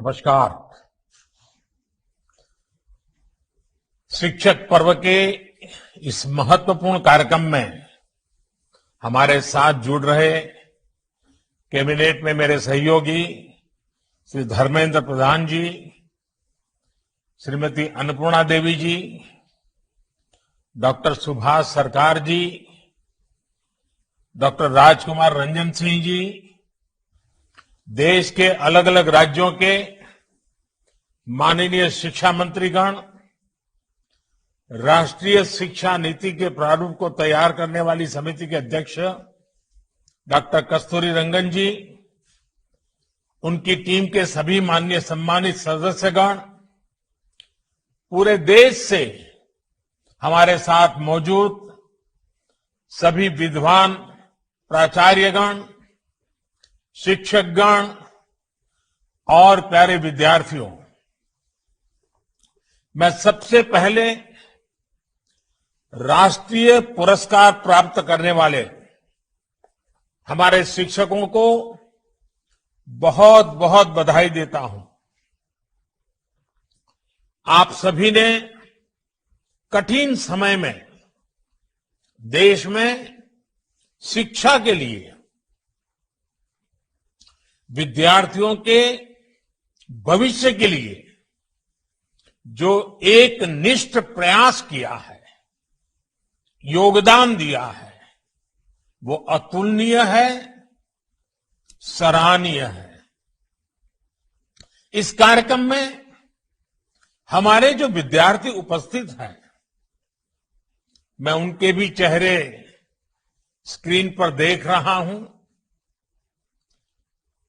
नमस्कार। शिक्षक पर्व के इस महत्वपूर्ण कार्यक्रम में हमारे साथ जुड़ रहे कैबिनेट में मेरे सहयोगी श्री धर्मेंद्र प्रधान जी, श्रीमती अन्नपूर्णा देवी जी, डॉक्टर सुभाष सरकार जी, डॉक्टर राजकुमार रंजन सिंह जी, देश के अलग अलग राज्यों के माननीय शिक्षा मंत्रीगण, राष्ट्रीय शिक्षा नीति के प्रारूप को तैयार करने वाली समिति के अध्यक्ष डॉक्टर कस्तूरी रंगन जी, उनकी टीम के सभी माननीय सम्मानित सदस्यगण, पूरे देश से हमारे साथ मौजूद सभी विद्वान प्राचार्यगण, शिक्षकगण और प्यारे विद्यार्थियों, मैं सबसे पहले राष्ट्रीय पुरस्कार प्राप्त करने वाले हमारे शिक्षकों को बहुत बहुत बधाई देता हूं। आप सभी ने कठिन समय में देश में शिक्षा के लिए, विद्यार्थियों के भविष्य के लिए जो एक निष्ठ प्रयास किया है, योगदान दिया है, वो अतुलनीय है, सराहनीय है। इस कार्यक्रम में हमारे जो विद्यार्थी उपस्थित हैं, मैं उनके भी चेहरे स्क्रीन पर देख रहा हूं।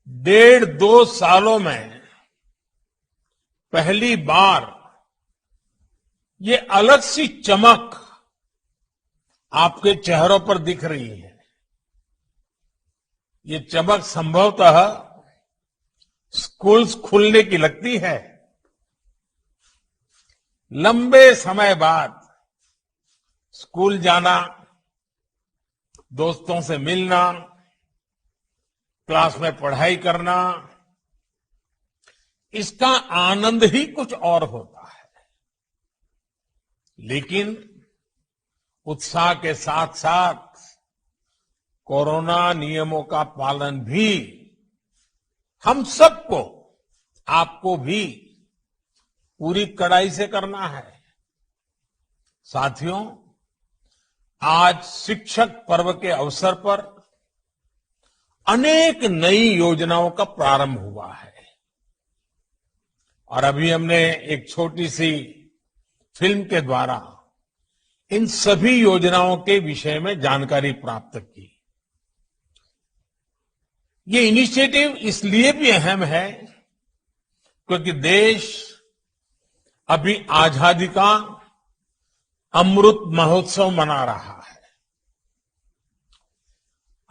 1.5-2 सालों में पहली बार ये अलग सी चमक आपके चेहरों पर दिख रही है। ये चमक संभवतः स्कूल्स खुलने की लगती है। लंबे समय बाद स्कूल जाना, दोस्तों से मिलना, क्लास में पढ़ाई करना, इसका आनंद ही कुछ और होता है। लेकिन उत्साह के साथ साथ कोरोना नियमों का पालन भी हम सबको, आपको भी पूरी कड़ाई से करना है। साथियों, आज शिक्षक पर्व के अवसर पर अनेक नई योजनाओं का प्रारंभ हुआ है और अभी हमने एक छोटी सी फिल्म के द्वारा इन सभी योजनाओं के विषय में जानकारी प्राप्त की। ये इनिशिएटिव इसलिए भी अहम है क्योंकि देश अभी आजादी का अमृत महोत्सव मना रहा है।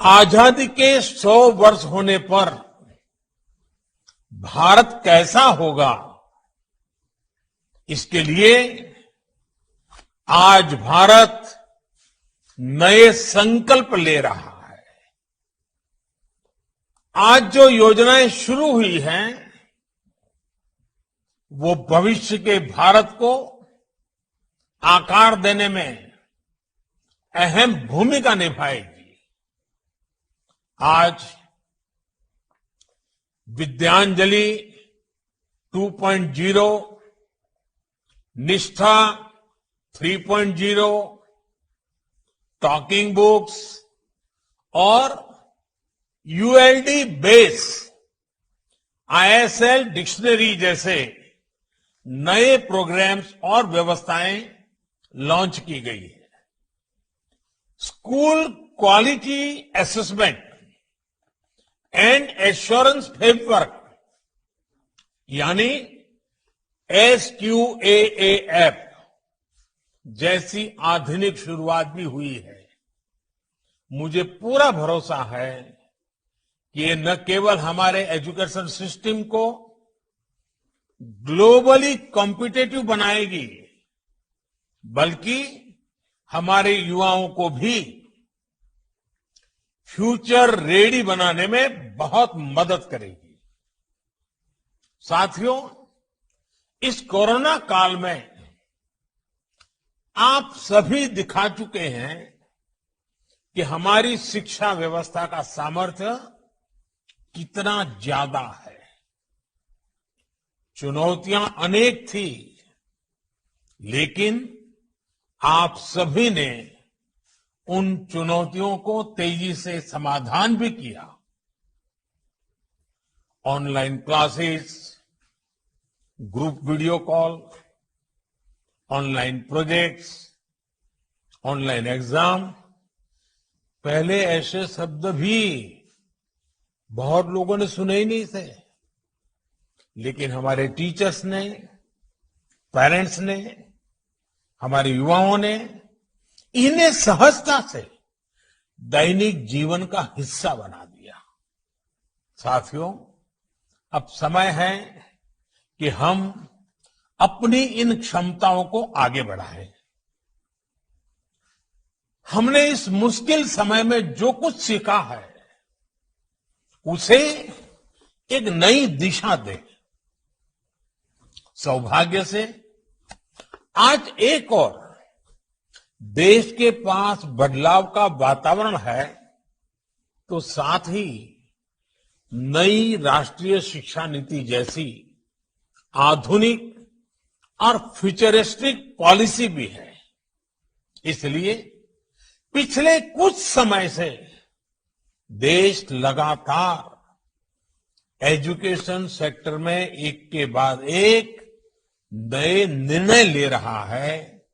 आजादी के 100 वर्ष होने पर भारत कैसा होगा, इसके लिए आज भारत नए संकल्प ले रहा है। आज जो योजनाएं शुरू हुई हैं, वो भविष्य के भारत को आकार देने में अहम भूमिका निभाएगी। आज विद्यांजलि 2.0, निष्ठा 3.0, टॉकिंग बुक्स और यूएलडी बेस आईएसएल डिक्शनरी जैसे नए प्रोग्राम्स और व्यवस्थाएं लॉन्च की गई है। School quality assessment and assurance framework यानी SQAAF जैसी आधुनिक शुरुआत भी हुई है। मुझे पूरा भरोसा है कि ये न केवल हमारे एजुकेशन सिस्टम को ग्लोबली कॉम्पिटिटिव बनाएगी, बल्कि हमारे युवाओं को भी फ्यूचर रेडी बनाने में बहुत मदद करेगी। साथियों, इस कोरोना काल में आप सभी दिखा चुके हैं कि हमारी शिक्षा व्यवस्था का सामर्थ्य कितना ज्यादा है। चुनौतियां अनेक थी, लेकिन आप सभी ने उन चुनौतियों को तेजी से समाधान भी किया। Online classes, group video call, online projects, online exam, पहले ऐसे शब्द भी बहुत लोगों ने सुने ही नहीं थे, लेकिन हमारे टीचर्स ने, पेरेंट्स ने, हमारे युवाओं ने इन्हें सहजता से दैनिक जीवन का हिस्सा बना दिया। साथियों, अब समय है कि हम अपनी इन क्षमताओं को आगे बढ़ाएं। हमने इस मुश्किल समय में जो कुछ सीखा है, उसे एक नई दिशा दें। सौभाग्य से आज एक और देश के पास बदलाव का वातावरण है, तो साथ ही नई राष्ट्रीय शिक्षा नीति जैसी आधुनिक और फ्यूचरिस्टिक पॉलिसी भी है। इसलिए पिछले कुछ समय से देश लगातार एजुकेशन सेक्टर में एक के बाद एक नए निर्णय ले रहा है,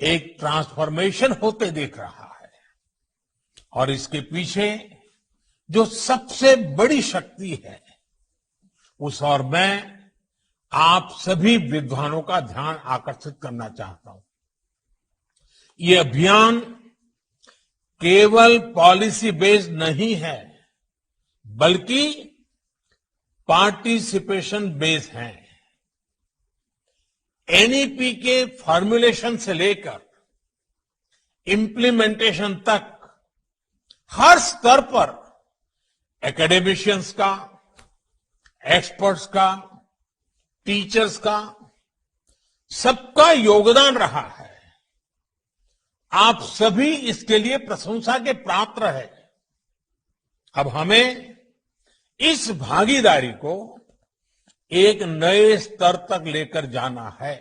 एक ट्रांसफॉर्मेशन होते देख रहा है। और इसके पीछे जो सबसे बड़ी शक्ति है, उस और मैं आप सभी विद्वानों का ध्यान आकर्षित करना चाहता हूं। ये अभियान केवल पॉलिसी बेस्ड नहीं है, बल्कि पार्टिसिपेशन बेस्ड है। एनईपी के फॉर्मुलेशन से लेकर इम्प्लीमेंटेशन तक हर स्तर पर एकेडमिशियंस का, एक्सपर्ट्स का, टीचर्स का, सबका योगदान रहा है। आप सभी इसके लिए प्रशंसा के पात्र हैं। अब हमें इस भागीदारी को एक नए स्तर तक लेकर जाना है।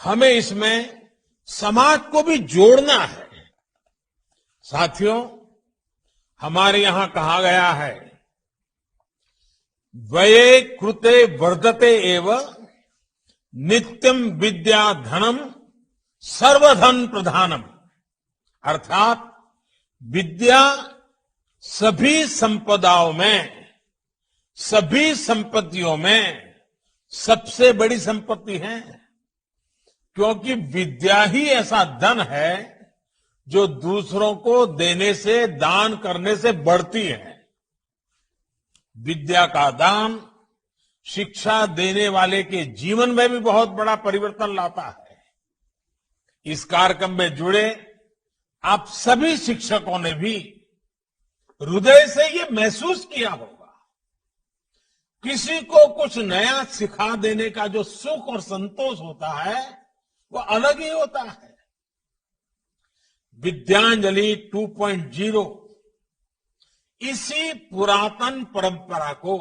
हमें इसमें समाज को भी जोड़ना है। साथियों, हमारे यहां कहा गया है, व्यये कृते वर्धते एव नित्यम विद्या धनम सर्वधन प्रधानम। अर्थात विद्या सभी संपदाओं में, सभी संपत्तियों में सबसे बड़ी संपत्ति है, क्योंकि विद्या ही ऐसा धन है जो दूसरों को देने से, दान करने से बढ़ती है। विद्या का दान शिक्षा देने वाले के जीवन में भी बहुत बड़ा परिवर्तन लाता है। इस कार्यक्रम में जुड़े आप सभी शिक्षकों ने भी हृदय से ये महसूस किया होगा। किसी को कुछ नया सिखा देने का जो सुख और संतोष होता है, वो अलग ही होता है। विद्यांजलि 2.0 इसी पुरातन परंपरा को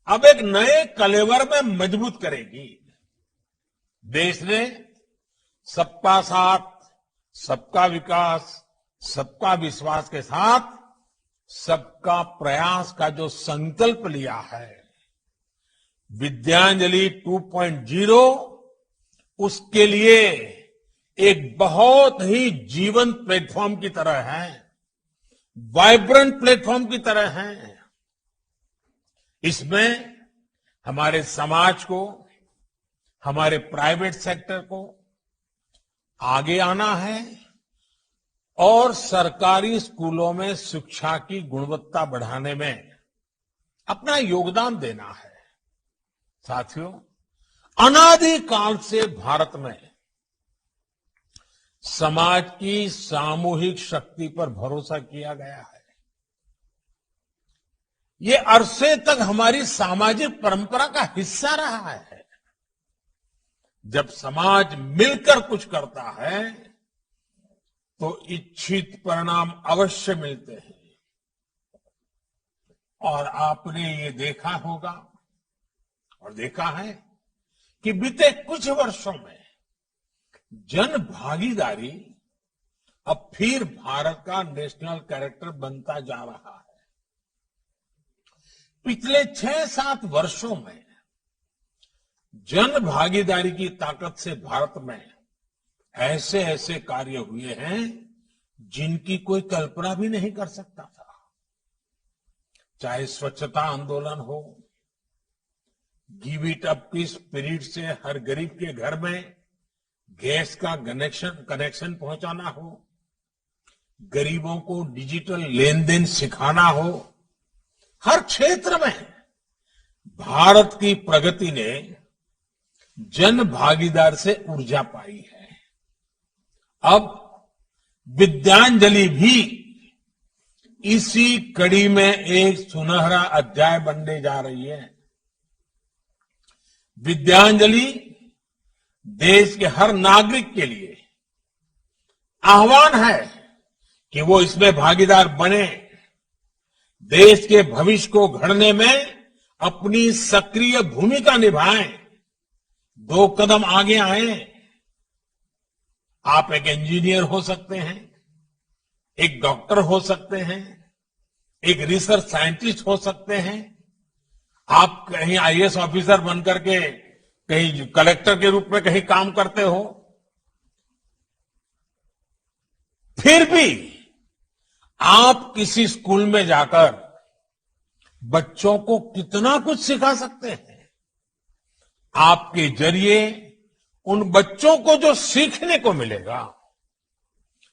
अब एक नए कलेवर में मजबूत करेगी। देश ने सबका साथ, सबका विकास, सबका विश्वास के साथ सबका प्रयास का जो संकल्प लिया है, विद्यांजलि 2.0 उसके लिए एक बहुत ही जीवंत प्लेटफॉर्म की तरह है, वाइब्रेंट प्लेटफॉर्म की तरह है। इसमें हमारे समाज को, हमारे प्राइवेट सेक्टर को आगे आना है और सरकारी स्कूलों में शिक्षा की गुणवत्ता बढ़ाने में अपना योगदान देना है। साथियों, अनादिकाल से भारत में समाज की सामूहिक शक्ति पर भरोसा किया गया है। ये अरसे तक हमारी सामाजिक परंपरा का हिस्सा रहा है। जब समाज मिलकर कुछ करता है तो इच्छित परिणाम अवश्य मिलते हैं। और आपने ये देखा होगा और देखा है कि बीते कुछ वर्षों में जन भागीदारी अब फिर भारत का नेशनल कैरेक्टर बनता जा रहा है। पिछले 6-7 वर्षों में जन भागीदारी की ताकत से भारत में ऐसे ऐसे कार्य हुए हैं जिनकी कोई कल्पना भी नहीं कर सकता था। चाहे स्वच्छता आंदोलन हो, गिव इट अप की स्पिरिट से हर गरीब के घर में गैस का कनेक्शन पहुंचाना हो, गरीबों को डिजिटल लेन देन सिखाना हो, हर क्षेत्र में भारत की प्रगति ने जन भागीदार से ऊर्जा पाई है। अब विद्यांजलि भी इसी कड़ी में एक सुनहरा अध्याय बनने जा रही है। विद्यांजलि देश के हर नागरिक के लिए आह्वान है कि वो इसमें भागीदार बने, देश के भविष्य को गढ़ने में अपनी सक्रिय भूमिका निभाएं, 2 कदम आगे आए। आप एक इंजीनियर हो सकते हैं, एक डॉक्टर हो सकते हैं, एक रिसर्च साइंटिस्ट हो सकते हैं, आप कहीं आईएएस ऑफिसर बनकर के कहीं कलेक्टर के रूप में कहीं काम करते हो, फिर भी आप किसी स्कूल में जाकर बच्चों को कितना कुछ सिखा सकते हैं। आपके जरिए उन बच्चों को जो सीखने को मिलेगा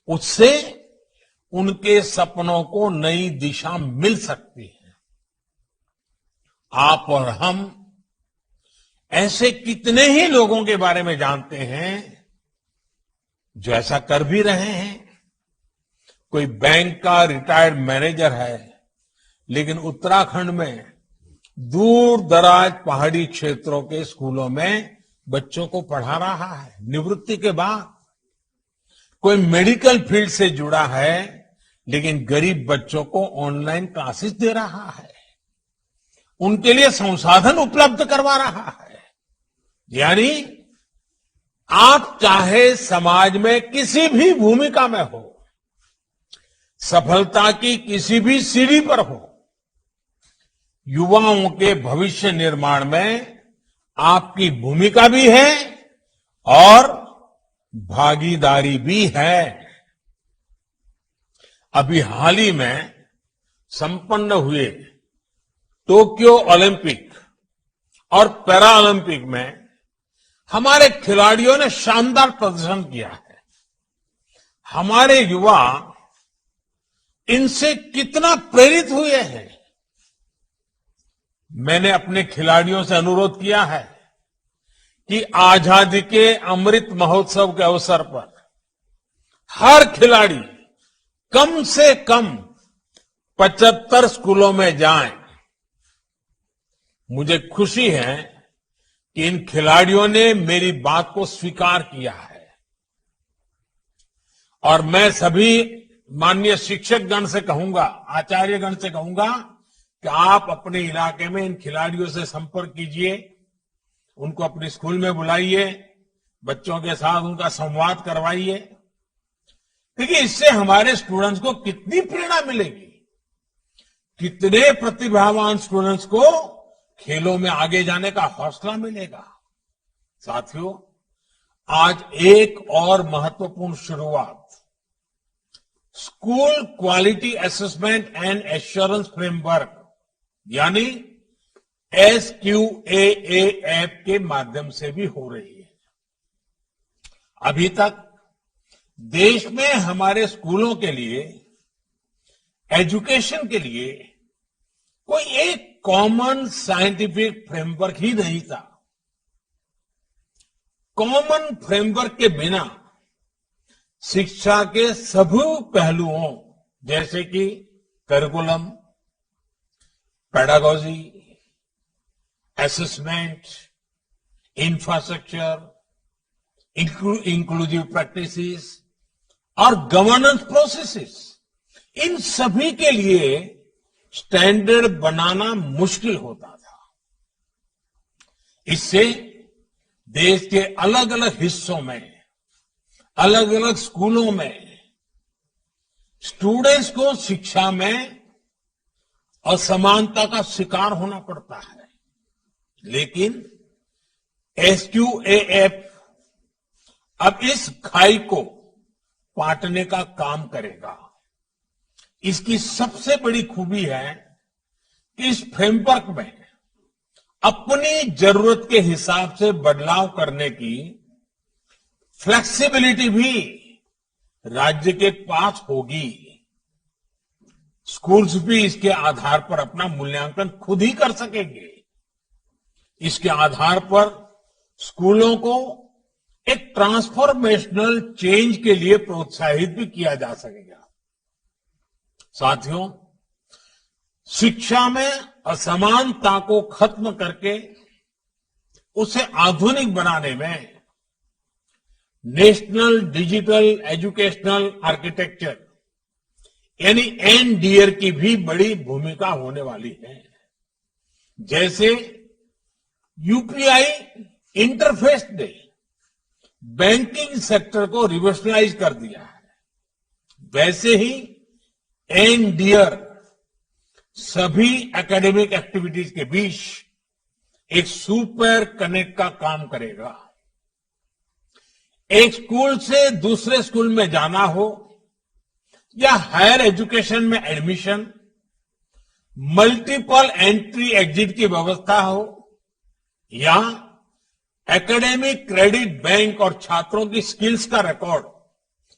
उससे उनके सपनों को नई दिशा मिल सकती है। आप और हम ऐसे कितने ही लोगों के बारे में जानते हैं जो ऐसा कर भी रहे हैं। कोई बैंक का रिटायर्ड मैनेजर है, लेकिन उत्तराखंड में दूर दराज पहाड़ी क्षेत्रों के स्कूलों में बच्चों को पढ़ा रहा है निवृत्ति के बाद। कोई मेडिकल फील्ड से जुड़ा है, लेकिन गरीब बच्चों को ऑनलाइन क्लासेस दे रहा है, उनके लिए संसाधन उपलब्ध करवा रहा है। यानी आप चाहे समाज में किसी भी भूमिका में हो, सफलता की किसी भी सीढ़ी पर हो, युवाओं के भविष्य निर्माण में आपकी भूमिका भी है और भागीदारी भी है। अभी हाल ही में संपन्न हुए टोक्यो ओलंपिक और पैरा ओलंपिक में हमारे खिलाड़ियों ने शानदार प्रदर्शन किया है। हमारे युवा इनसे कितना प्रेरित हुए हैं। मैंने अपने खिलाड़ियों से अनुरोध किया है कि आजादी के अमृत महोत्सव के अवसर पर हर खिलाड़ी कम से कम 75 स्कूलों में जाएं। मुझे खुशी है कि इन खिलाड़ियों ने मेरी बात को स्वीकार किया है और मैं सभी माननीय शिक्षकगण से कहूंगा, आचार्यगण से कहूंगा कि आप अपने इलाके में इन खिलाड़ियों से संपर्क कीजिए, उनको अपने स्कूल में बुलाइए, बच्चों के साथ उनका संवाद करवाइए। देखिए, इससे हमारे स्टूडेंट्स को कितनी प्रेरणा मिलेगी, कितने प्रतिभावान स्टूडेंट्स को खेलों में आगे जाने का हौसला मिलेगा। साथियों, आज एक और महत्वपूर्ण शुरुआत school quality assessment and assurance framework यानी SQAAF के माध्यम से भी हो रही है। अभी तक देश में हमारे स्कूलों के लिए, एजुकेशन के लिए कोई एक कॉमन साइंटिफिक फ्रेमवर्क ही नहीं था। कॉमन फ्रेमवर्क के बिना शिक्षा के सभी पहलुओं जैसे कि curriculum, pedagogy, assessment, infrastructure, inclusive practices और गवर्नेंस प्रोसेसेस, इन सभी के लिए स्टैंडर्ड बनाना मुश्किल होता था। इससे देश के अलग अलग हिस्सों में, अलग अलग स्कूलों में स्टूडेंट्स को शिक्षा में असमानता का शिकार होना पड़ता है। लेकिन एसक्यूएएफ अब इस खाई को पाटने का काम करेगा। इसकी सबसे बड़ी खूबी है कि इस फ्रेमवर्क में अपनी जरूरत के हिसाब से बदलाव करने की फ्लेक्सिबिलिटी भी राज्य के पास होगी। स्कूल्स भी इसके आधार पर अपना मूल्यांकन खुद ही कर सकेंगे। इसके आधार पर स्कूलों को एक ट्रांसफॉर्मेशनल चेंज के लिए प्रोत्साहित भी किया जा सकेगा। साथियों, शिक्षा में असमानता को खत्म करके उसे आधुनिक बनाने में नेशनल डिजिटल एजुकेशनल आर्किटेक्चर यानी एनडीआर की भी बड़ी भूमिका होने वाली है। जैसे यूपीआई इंटरफेस ने बैंकिंग सेक्टर को रिवोल्यूशनाइज कर दिया है, वैसे ही एनडीआर सभी एकेडमिक एक्टिविटीज के बीच एक सुपर कनेक्ट का काम करेगा। एक स्कूल से दूसरे स्कूल में जाना हो या हायर एजुकेशन में एडमिशन, मल्टीपल एंट्री एग्जिट की व्यवस्था हो या एकेडमिक क्रेडिट बैंक और छात्रों की स्किल्स का रिकॉर्ड,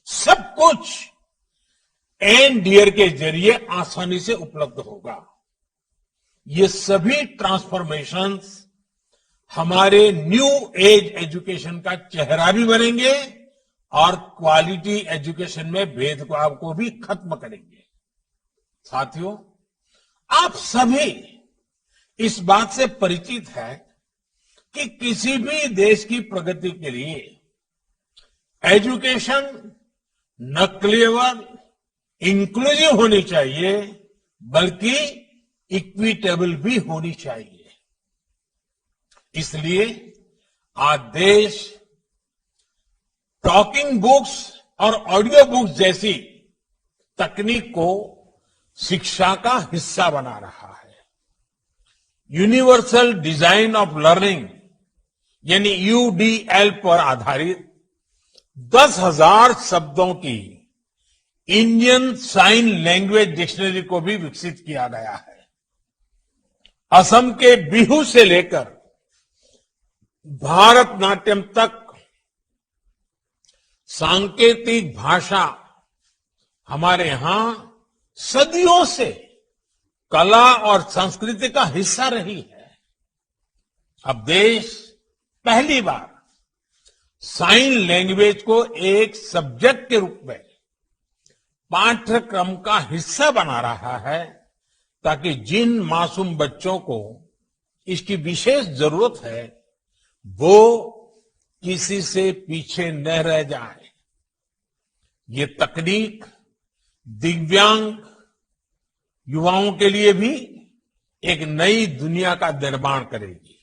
सब कुछ एनडीआर के जरिए आसानी से उपलब्ध होगा। ये सभी ट्रांसफॉर्मेशंस हमारे न्यू एज एजुकेशन का चेहरा भी बनेंगे और क्वालिटी एजुकेशन में भेदभाव को भी खत्म करेंगे। साथियों, आप सभी इस बात से परिचित है कि किसी भी देश की प्रगति के लिए एजुकेशन न केवल इंक्लूसिव होनी चाहिए बल्कि इक्विटेबल भी होनी चाहिए। इसलिए आज देश टॉकिंग बुक्स और ऑडियो बुक्स जैसी तकनीक को शिक्षा का हिस्सा बना रहा है। यूनिवर्सल डिजाइन ऑफ लर्निंग यानी यूडीएल पर आधारित 10,000 शब्दों की इंडियन साइन लैंग्वेज डिक्शनरी को भी विकसित किया गया है। असम के बिहू से लेकर भारतनाट्यम तक सांकेतिक भाषा हमारे यहां सदियों से कला और संस्कृति का हिस्सा रही है। अब देश पहली बार साइन लैंग्वेज को एक सब्जेक्ट के रूप में पाठ्यक्रम का हिस्सा बना रहा है ताकि जिन मासूम बच्चों को इसकी विशेष जरूरत है वो किसी से पीछे न रह जाए। ये तकनीक दिव्यांग युवाओं के लिए भी एक नई दुनिया का निर्माण करेगी।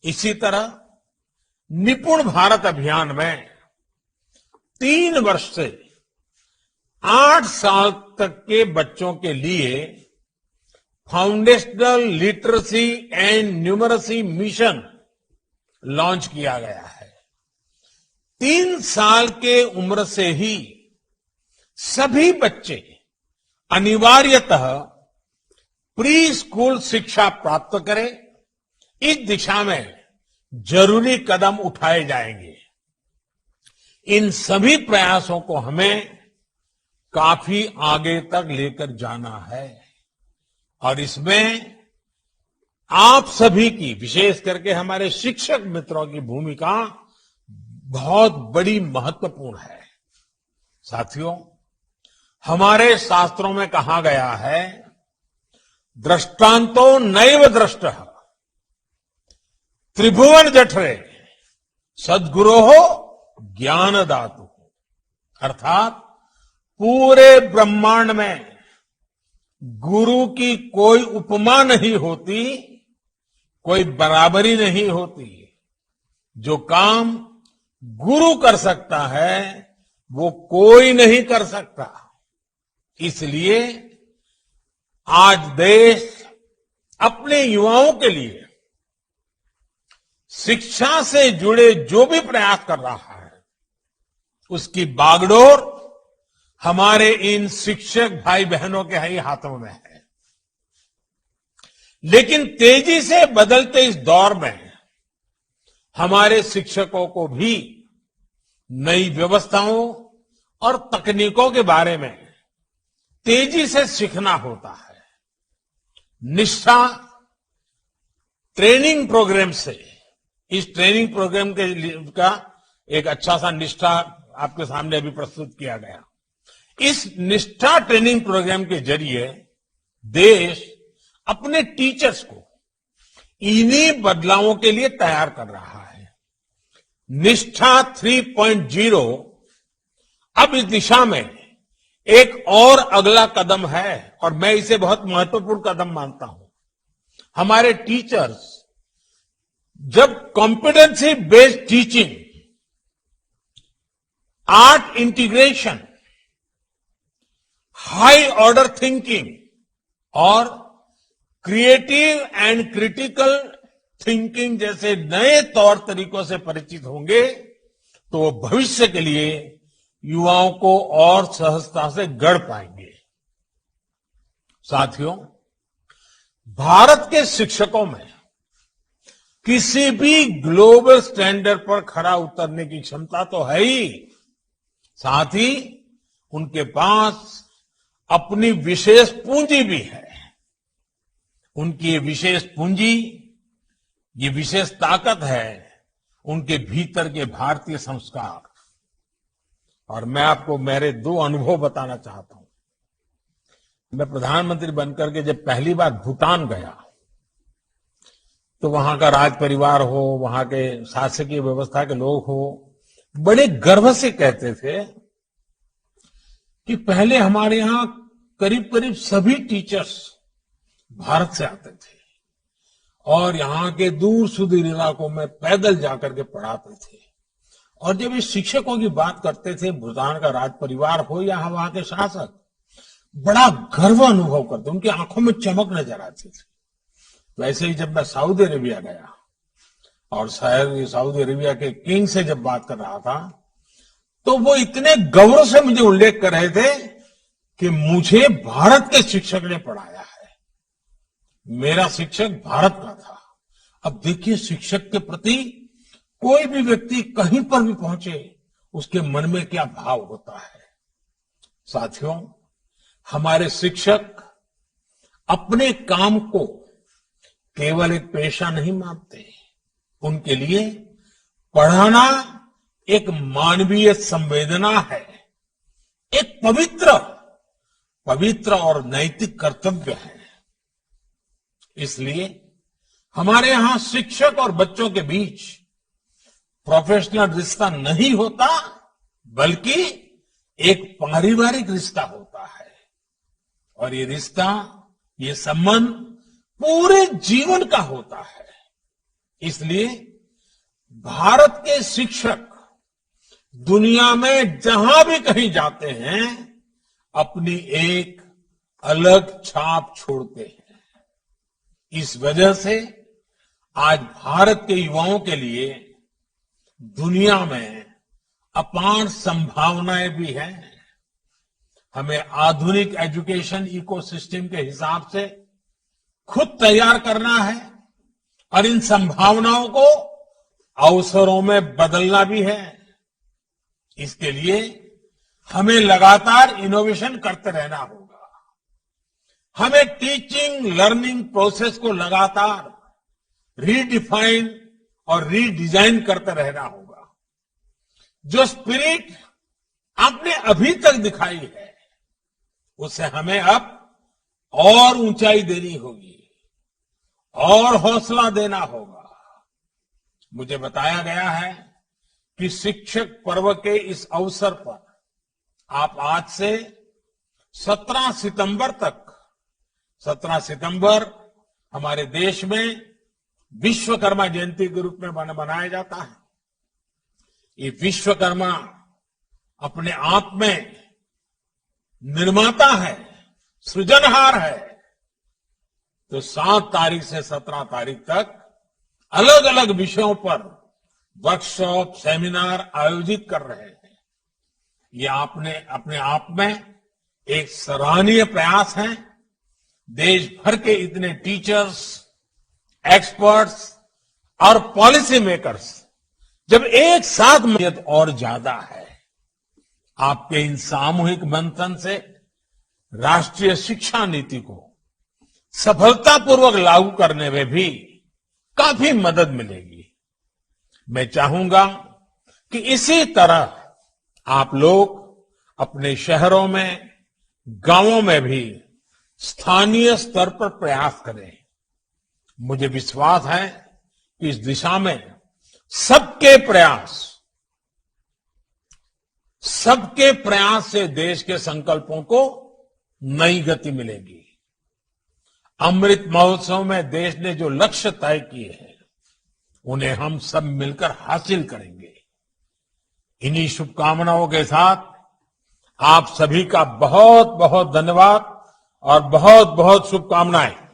इसी तरह निपुण भारत अभियान में 3 वर्ष से 8 साल तक के बच्चों के लिए foundational literacy and numeracy mission launch किया गया है। 3 साल के उम्र से ही सभी बच्चे अनिवार्यतः प्री स्कूल शिक्षा प्राप्त करें, इस दिशा में जरूरी कदम उठाए जाएंगे। इन सभी प्रयासों को हमें काफी आगे तक लेकर जाना है और इसमें आप सभी की, विशेष करके हमारे शिक्षक मित्रों की भूमिका बहुत बड़ी महत्वपूर्ण है। साथियों, हमारे शास्त्रों में कहा गया है, दृष्टांतो नैव दृष्टः त्रिभुवन जठरे सद्गुरोः ज्ञानदातु। अर्थात पूरे ब्रह्मांड में गुरु की कोई उपमा नहीं होती, कोई बराबरी नहीं होती। जो काम गुरु कर सकता है वो कोई नहीं कर सकता। इसलिए आज देश अपने युवाओं के लिए शिक्षा से जुड़े जो भी प्रयास कर रहा है उसकी बागडोर हमारे इन शिक्षक भाई बहनों के ही हाथों में है। लेकिन तेजी से बदलते इस दौर में हमारे शिक्षकों को भी नई व्यवस्थाओं और तकनीकों के बारे में तेजी से सीखना होता है। निष्ठा ट्रेनिंग प्रोग्राम से, इस ट्रेनिंग प्रोग्राम का एक अच्छा सा निष्ठा आपके सामने अभी प्रस्तुत किया गया। इस निष्ठा ट्रेनिंग प्रोग्राम के जरिए देश अपने टीचर्स को इन्हीं बदलावों के लिए तैयार कर रहा है। निष्ठा 3.0 अब इस दिशा में एक और अगला कदम है और मैं इसे बहुत महत्वपूर्ण कदम मानता हूं। हमारे टीचर्स जब competency based teaching, art integration, high order thinking और क्रिएटिव एंड क्रिटिकल थिंकिंग जैसे नए तौर तरीकों से परिचित होंगे तो वो भविष्य के लिए युवाओं को और सहजता से गढ़ पाएंगे। साथियों, भारत के शिक्षकों में किसी भी ग्लोबल स्टैंडर्ड पर खरा उतरने की क्षमता तो है ही, साथ ही उनके पास अपनी विशेष पूंजी भी है। उनकी ये विशेष पूंजी, ये विशेष ताकत है उनके भीतर के भारतीय संस्कार। और मैं आपको मेरे 2 अनुभव बताना चाहता हूं। मैं प्रधानमंत्री बनकर के जब पहली बार भूटान गया तो वहां का राज परिवार हो, वहां के शासकीय व्यवस्था के लोग हो, बड़े गर्व से कहते थे कि पहले हमारे यहां करीब करीब सभी टीचर्स भारत से आते थे और यहां के दूर सुदूर इलाकों में पैदल जाकर के पढ़ाते थे। और जब इस शिक्षकों की बात करते थे, भूटान का राज परिवार हो या वहां के शासक, बड़ा गर्व अनुभव करते, उनकी आंखों में चमक नजर आती थी। वैसे ही जब मैं सऊदी अरेबिया गया और सऊदी अरेबिया के किंग से जब बात कर रहा था तो वो इतने गौरव से मुझे उल्लेख कर रहे थे कि मुझे भारत के शिक्षक ने पढ़ाया है, मेरा शिक्षक भारत का था। अब देखिए, शिक्षक के प्रति कोई भी व्यक्ति कहीं पर भी पहुंचे उसके मन में क्या भाव होता है। साथियों, हमारे शिक्षक अपने काम को केवल एक पेशा नहीं मानते, उनके लिए पढ़ाना एक मानवीय संवेदना है, एक पवित्र और नैतिक कर्तव्य है। इसलिए हमारे यहां शिक्षक और बच्चों के बीच प्रोफेशनल रिश्ता नहीं होता, बल्कि एक पारिवारिक रिश्ता होता है। और ये रिश्ता, ये संबंध पूरे जीवन का होता है। इसलिए भारत के शिक्षक दुनिया में जहां भी कहीं जाते हैं अपनी एक अलग छाप छोड़ते हैं। इस वजह से आज भारत के युवाओं के लिए दुनिया में अपार संभावनाएं भी हैं। हमें आधुनिक एजुकेशन इकोसिस्टम के हिसाब से खुद तैयार करना है और इन संभावनाओं को अवसरों में बदलना भी है। इसके लिए हमें लगातार इनोवेशन करते रहना होगा। हमें टीचिंग लर्निंग प्रोसेस को लगातार रीडिफाइन और रीडिजाइन करते रहना होगा। जो स्पिरिट आपने अभी तक दिखाई है उसे हमें अब और ऊंचाई देनी होगी और हौसला देना होगा। मुझे बताया गया है कि शिक्षक पर्व के इस अवसर पर आप आज से 17 सितंबर तक, 17 सितंबर हमारे देश में विश्वकर्मा जयंती के रूप में मनाया जाता है। ये विश्वकर्मा अपने आप में निर्माता है, सृजनहार है। तो 7 तारीख से 17 तारीख तक अलग अलग विषयों पर वर्कशॉप, सेमिनार आयोजित कर रहे हैं। ये आपने अपने आप में एक सराहनीय प्रयास है। देश भर के इतने टीचर्स, एक्सपर्ट्स और पॉलिसी मेकर्स जब एक साथ मेहनत और ज्यादा है। आपके इन सामूहिक मंथन से राष्ट्रीय शिक्षा नीति को सफलतापूर्वक लागू करने में भी काफी मदद मिलेगी। मैं चाहूंगा कि इसी तरह आप लोग अपने शहरों में, गांवों में भी स्थानीय स्तर पर प्रयास करें। मुझे विश्वास है कि इस दिशा में सबके प्रयास से देश के संकल्पों को नई गति मिलेगी। अमृत महोत्सव में देश ने जो लक्ष्य तय किए हैं उन्हें हम सब मिलकर हासिल करेंगे। इन्हीं शुभकामनाओं के साथ आप सभी का बहुत बहुत धन्यवाद और बहुत बहुत शुभकामनाएं।